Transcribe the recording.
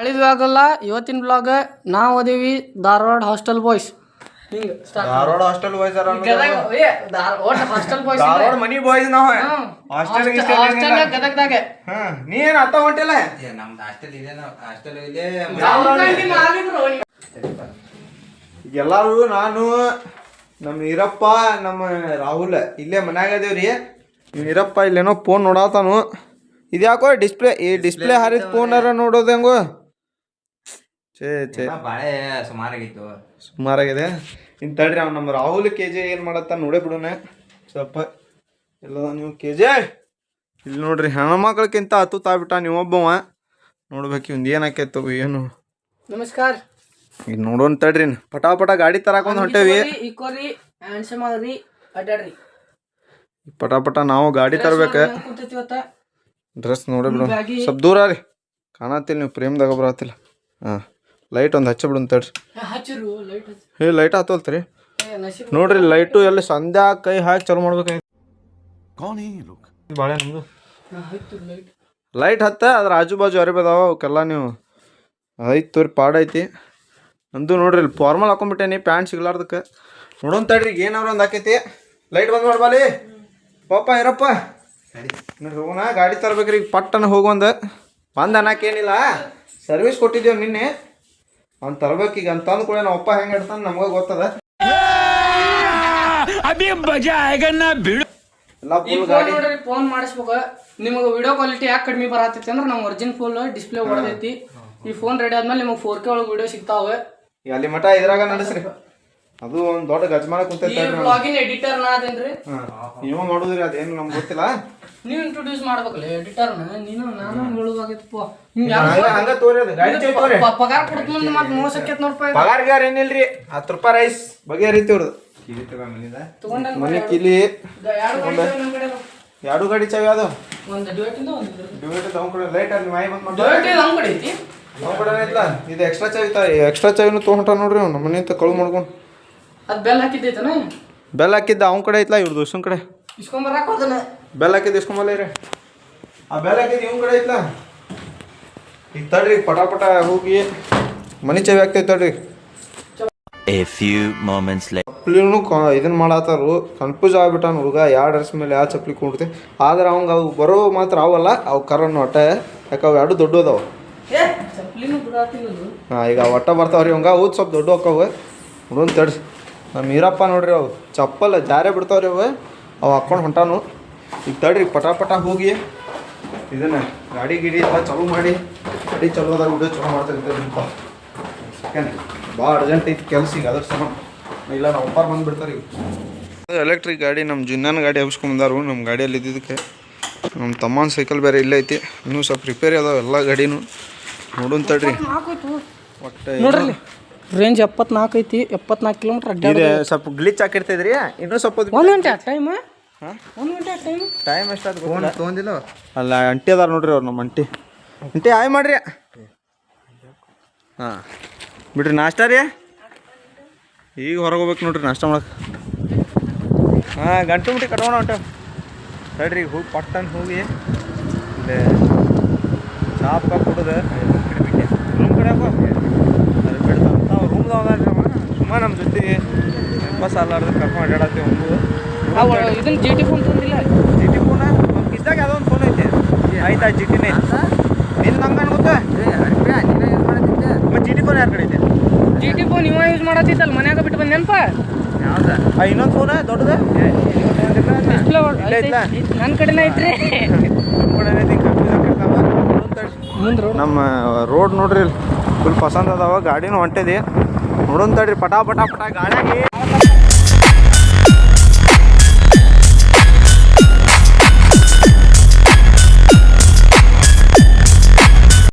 ಹಳಿದ ಬ್ಲಾಗಲ್ಲ ಇವತ್ತಿನ ಬ್ಲಾಗ್ ನಾವು ಓದಿವಿ Dharwad hostel boys. ಹಿಂಗ Dharwad hostel boys hostel boys Dharwad ಮನಿ ಬಾಯ್ಸ್ ನಾವು ಹಾಸ್ಟೆಲ್ ಗದಗದಾಗ. ನೀ ಏನ್ ಅತ್ತ ಹೊಂಟಿಲ್ಲ ನಮ್ದು ಹಾಸ್ಟೆಲ್ ಇದೆ ಹಾಸ್ಟೆಲ್ ಇದೆ ಎಲ್ಲಾರು ನಾನು ನಮ್ಮ ಈರಪ್ಪ ನಮ್ಮ ರಾಹುಲ್ ಇಲ್ಲೇ ಮನ್ಯಾಗ ಅದೇವ್ರಿ. ಈರಪ್ಪ ಇಲ್ಲೇನೋ ಫೋನ್ ನೋಡತಾನು. ಇದ್ಯಾಕೋ ಡಿಸ್ಪ್ಲೇ ಈ ಡಿಸ್ಪ್ಲೇ ಹಾರಿದ ಫೋನಾರ ನೋಡೋದು ಹೆಂಗೋ ಬಾಳೆ ಸುಮಾರಾಗಿತ್ತು ಸುಮಾರಾಗಿದೆ. ಇನ್ನು ತಡ್ರಿ ಅವ್ನು ನಮ್ಮ ರಾಹುಲ್ KJ ಏನು ಮಾಡತ್ತ ನೋಡೇ ಬಿಡೋಣ ಸ್ವಲ್ಪ ಎಲ್ಲದ. ನೀವು KJ ಇಲ್ಲಿ ನೋಡ್ರಿ ಹೆಣ್ಮಕ್ಳಕ್ಕಿಂತ ಹತ್ತುತ್ತಾಗ್ಬಿಟ್ಟ ನೀವೊಬ್ಬವ. ನೋಡ್ಬೇಕು ಇವ್ದು ಏನು ಆಕೈತು ಏನು. ನಮಸ್ಕಾರ. ಈಗ ನೋಡೋಣ ತಡ್ರಿ ಪಟಾಪಟ ಗಾಡಿ ತರಾಕೊಂಡ್ ಹೊಂಟೇವಿ. ಪಟಾಪಟ ನಾವು ಗಾಡಿ ತರ್ಬೇಕ. ಡ್ರೆಸ್ ನೋಡಿ ಬಿಡು ಸ್ವಲ್ಪ ದೂರ ರೀ ಕಾಣತ್ತಿಲ್ಲ ನೀವು ಪ್ರೇಮ್ದಾಗ ಬರತ್ತಿಲ್ಲ. ಹಾಂ ಲೈಟ್ ಒಂದು ಹಚ್ಚ ಬಿಡು ತಡ್ರಿ. ಲೈಟ್ ಹತ್ತೋಲ್ತ್ರಿ ನೋಡ್ರಿ ಲೈಟು ಎಲ್ಲಿ ಸಂಧ್ಯಾ ಕೈ ಹಾಕಿ ಚಾಲು ಮಾಡ್ಬೇಕಾಯ್ತು. ಬಾಳೆ ನಮ್ದು ಲೈಟ್ ಹತ್ತ ಅದ್ರ ಆಜು ಬಾಜು ಅರಿಬದಾವ ಅವಕ್ಕೆಲ್ಲ ನೀವು ಐತಿ ತೋರಿ ಪಾಡ ಐತಿ. ನಂದು ನೋಡ್ರಿ ಇಲ್ಲಿ ಫಾರ್ಮಲ್ ಹಾಕೊಂಡ್ಬಿಟ್ಟೇನಿ ಪ್ಯಾಂಟ್ ಸಿಗ್ಲಾರ್ದಕ್ಕೆ. ನೋಡೋನ್ ತಡ್ರಿ ಈಗ ಏನಾರ ಒಂದು ಹಾಕೈತಿ. ಲೈಟ್ ಬಂದ್ ಮಾಡ್ಬಾಲಿ ಪಾಪ ಇರಪ್ಪ ನೋಡ್ರಿ ಹೋಗೋಣ ಗಾಡಿ ತರ್ಬೇಕ್ರಿ ಈಗ ಪಟ್ಟನ ಹೋಗೊಂದ ಬಂದು ಅನ್ನಕ್ಕೇನಿಲ್ಲ. ಸರ್ವಿಸ್ ಕೊಟ್ಟಿದ್ದೇವೆ ನಿನ್ನೆ ಅವ್ನು ತರ್ಬೇಕೀಗ ಅಂತಂದು ಕೂಡ ನಮ್ಮ ಅಪ್ಪ ಹೆಂಗೆ ಇಡ್ತಾನೆ ನಮ್ಗೆ ಗೊತ್ತದ. ಎಲ್ಲ ಫುಲ್ ಗಾಡಿ ಫೋನ್ ಮಾಡಿಸ್ಬೇಕು. ನಿಮಗೆ ವಿಡಿಯೋ ಕ್ವಾಲಿಟಿ ಯಾಕೆ ಕಡಿಮೆ ಬರತೈತಿ ಅಂದ್ರೆ ನಮ್ಮ ಒರಿಜಿನ್ ಫುಲ್ ಡಿಸ್ಪ್ಲೇ ಹೊಡೆದೈತಿ. ಈ ಫೋನ್ ರೆಡಿ ಆದ್ಮೇಲೆ ನಿಮಗೆ 4K ಒಳಗೆ ವಿಡಿಯೋ ಸಿಗ್ತಾವೆ. ಅಲ್ಲಿ ಮಠ ಇದ್ರಾಗ ನಡೆಸ್ರಿ. ಅದು ಒಂದು ದೊಡ್ಡ ಗಜ್ಮಾನ ಕುಂತೈತೆ. ಬ್ಲಾಗಿನ್ ಎಡಿಟರ್ ನಾ ಅದೇನ್ರಿ ನೀವು ಮಾಡುದ್ರಿ ಅದೇನು ನಮ್ಗೆ ಗೊತ್ತಿಲ್ಲ. ನೀವು ಇಂಟ್ರೊಡ್ಯೂಸ್ ಮಾಡ್ಬೇಕಲ್ಲ ಎಡಿಟರ್ನ. ನೀನು ನಾನು ಹೇಳುವಾಗಿತ್ತಪ್ಪ ಹಂಗ ತೋರಿ ಅದು ಗಾಡಿ ತೋರಿ ಪಗಾರ ಕೊಡ್ತ ಮುಂದೆ ಮತ್ತೆ ಮೋಸಕ್ಕೈತೆ ನೋಡ್ಪ. ಪಗಾರ ಏನಿಲ್ರಿ 10 ರೂಪಾಯಿ ರೈಸ್ ಬಗೆಹರಿತಿ ಅವ್ರದ್ದು ಮನೆ ಕಿಲಿ. ಎರಡು ಗಾಡಿ ಚಾವಿ ಅದು ಡ್ಯೂಟಿ ಅವ್ನ ಕಡೆ ಲೈಟ್ ಅಲ್ಲಿ ಮಾಯಿ ಬಂದ್ ಮಾಡಿ ಅವ್ನ ಕಡೆ ಐತ್ಲ ಇದು ಎಕ್ಸ್ಟ್ರಾ ಚಾವಿ ಎಕ್ಸ್ಟ್ರಾ ಚಾವಿನೂ ತೊಗೊಂಡ ನೋಡ್ರಿ ಅವ್ನು ನಮ್ಮ ಮನೆ ಕಳು ಮಾಡ್ಕೊಂಡು. ಅದು ಬೆಲ್ ಹಾಕಿದ್ದೈತನ ಬೆಲ್ ಹಾಕಿದ್ದ ಅವ್ನ ಕಡೆ ಐತ್ಲ ಇವ್ರ ದೋಸ್ತನ ಕಡೆ ಇಸ್ಕೊಂಬರಾಕ ಹೋದನ. ಬೆಲ್ ಹಾಕಿದ್ದು ಇಸ್ಕೊಂಬಲ್ಲ ರೀ ಆ ಬೆಲ್ ಹಾಕಿದ್ದು ಇವ್ನ ಕಡೆ ಐತ್ಲ. ಈಗ ತಡ್ರಿ ಪಟಾಪಟ ಹೋಗಿ ಮನೆ ಚಾವಿ ಆಗ್ತೈತೆ ತಡ್ರಿ. A few moments later. ಚಪ್ಪಲಿನೂ ಇದನ್ನ ಮಾಡತ್ತಾರು ಕನ್ಫ್ಯೂಸ್ ಆಗ್ಬಿಟ್ಟಾನ ಹುಡುಗ ಯಾವ ಡ್ರೆಸ್ ಮೇಲೆ ಯಾವ ಚಪ್ಪಲಿ ಕೊಡ್ತೆ. ಆದ್ರೆ ಅವಂಗೆ ಅವು ಬರೋ ಮಾತ್ರ ಅವಲ್ಲ ಅವು ಕರನ್ನು ಒಟ್ಟ ಯಾಕೆ ಅವು ಎರಡು ದೊಡ್ಡ ಅದಾವ. ಹಾಂ ಈಗ ಒಟ್ಟ ಬರ್ತಾವ್ರಿ ಅವಂಗ ಅವು ಸ್ವಲ್ಪ ದೊಡ್ಡ ಹೋಕ್ಕವು ಹುಡುಗನ್ ತಡ್ರಿ. ನಮ್ಮ ಈರಪ್ಪ ನೋಡ್ರಿ ಅವು ಚಪ್ಪಲ್ ಜಾರೇ ಬಿಡ್ತಾವ್ರಿ ಅವು ಹಾಕ್ಕೊಂಡು ಹೊಂಟಾನು. ಈಗ ತಡ್ರಿ ಪಟಾಪಟ ಹೋಗಿ ಇದನ್ನ ಗಾಡಿ ಗಿಡಿ ಎಲ್ಲ ಚಾಲೂ ಮಾಡಿ ಗಾಡಿ ಚಲೋ ಅದಾಗ ವಿಡಿಯೋ ಚಲೋ ಮಾಡ್ತಾ ಇರ್ತೀವಿ. ಯಾಕಂದ್ರೆ ಭಾಳ ಅರ್ಜೆಂಟ್ ಐತಿ ಕೆಲಸ ಈಗ ಅದ್ರ ಸಮ ಇಲ್ಲ ನಾವು ಒಪ್ಪಾರ ಬಂದುಬಿಡ್ತಾರೆ. ಈಗ ಎಲೆಕ್ಟ್ರಿಕ್ ಗಾಡಿ ನಮ್ಮ ಜುನ್ಯಾನ ಗಾಡಿ ಹಬ್ಸ್ಕೊಂಬಂದಾರು. ನಮ್ಮ ಗಾಡಿಯಲ್ಲಿ ಇದ್ದಿದ್ದಕ್ಕೆ ನಮ್ಮ ತಮ್ಮನ ಸೈಕಲ್ ಬೇರೆ ಇಲ್ಲ ಐತಿ. ಇನ್ನೂ ಸ್ವಲ್ಪ ರಿಪೇರಿ ಅದಾವ ಎಲ್ಲ ಗಾಡಿನೂ. ನೋಡೋಣ ತಡ್ರಿ ಒಟ್ಟು ನೋಡ್ರಿ ರೇಂಜ್ 74 ಐತಿ. 74 ಕಿಲೋಮೀಟರ್ ಅಡ್ಡಾಡಿ ಸ್ವಲ್ಪ ಗ್ಲಿಚ್ ಹಾಕಿರ್ತೈದ್ರಿ. ಇನ್ನೂ ಸ್ವಲ್ಪ 1 ಗಂಟೆ ಟೈಮ್. 1 ಗಂಟೆ ಟೈಮ್ ಟೈಮ್ ಎಷ್ಟಾದ ಫೋನ್ ತೊಗೊಂಡಿಲ್ಲ ಅಲ್ಲ ಅಂಟಿ ಅದಾರ ನೋಡ್ರಿ ಅವ್ರು ನಮ್ಮ ಅಂಟಿ ಆಯ್ ಮಾಡ್ರಿ. ಹಾಂ ಬಿಡ್ರಿ ನಾಷ್ಟ ರೀ ಈಗ ಹೊರಗೆ ಹೋಗ್ಬೇಕು ನೋಡ್ರಿ ನಾಷ್ಟ ಮಾಡಕ್ಕೆ. ಹಾಂ ಗಂಟು ಮುಟ್ಟಿ ಕಟ್ಕೋಣ ಹೊಂಟ ತಡ್ರಿ ಹೋಗಿ ಪಟ್ಟನ್ ಹೋಗಿ ಇಲ್ಲಿ ಚಾಪ್ ಕುಡಿದು ರೂಮ್ ಕಡೆ ಹಾಕೋ ಅದು ಬಿಡ್ತಾವ ನಾವು ರೂಮ್ದಾಗ ಅದಾರ ಸುಮ್ಮ ನಮ್ಮ ಜೊತೆಗೆ ಎಂಬತ್ತು ಸಾಲಾರ್ದು ಕರ್ಕೊಂಡು ಅಡ್ಡಾಡತ್ತೀವಿ. ಒಂದು ಇದನ್ನ GT ಫೋನ್ ತಂದಿಲ್ಲ. GT ಫೋನ ನಮ್ಮ ಕಿಸ್ದಾಗ ಯಾವುದೋ ಒಂದು ಫೋನ್ ಐತೆ ಆಯ್ತಾ GTನೇ ನಿನ್ನ ನಂಗೆ ಗೊತ್ತಾ. ಮತ್ತು GT ಫೋನ್ ಯಾರ ಕಡೆ ಐತೆ? GT ಫೋನ್ ಇವ ಯೂಸ್ ಮಾಡತ್ತಿದ್ದಲ್ಲ ಮನ್ಯಾಗ ಬಿಟ್ಟು ಬಂದು ನೆನಪ. ಹೌದಾ ಇನ್ನೊಂದು ಫೋನ ದೊಡ್ಡದು ನನ್ನ ಕಡೆನೇ ಐತ್ರಿ. ನಮ್ಮ ರೋಡ್ ನೋಡ್ರಿ ಫುಲ್ ಪಸಂದ್ ಅದಾವ ಗಾಡಿನೂ ಹೊಂಟಿದೆ. ನೋಡೋಣ ತಡ್ರಿ ಪಟಾಪಟ ಗಾಡಿಯಾಗಿ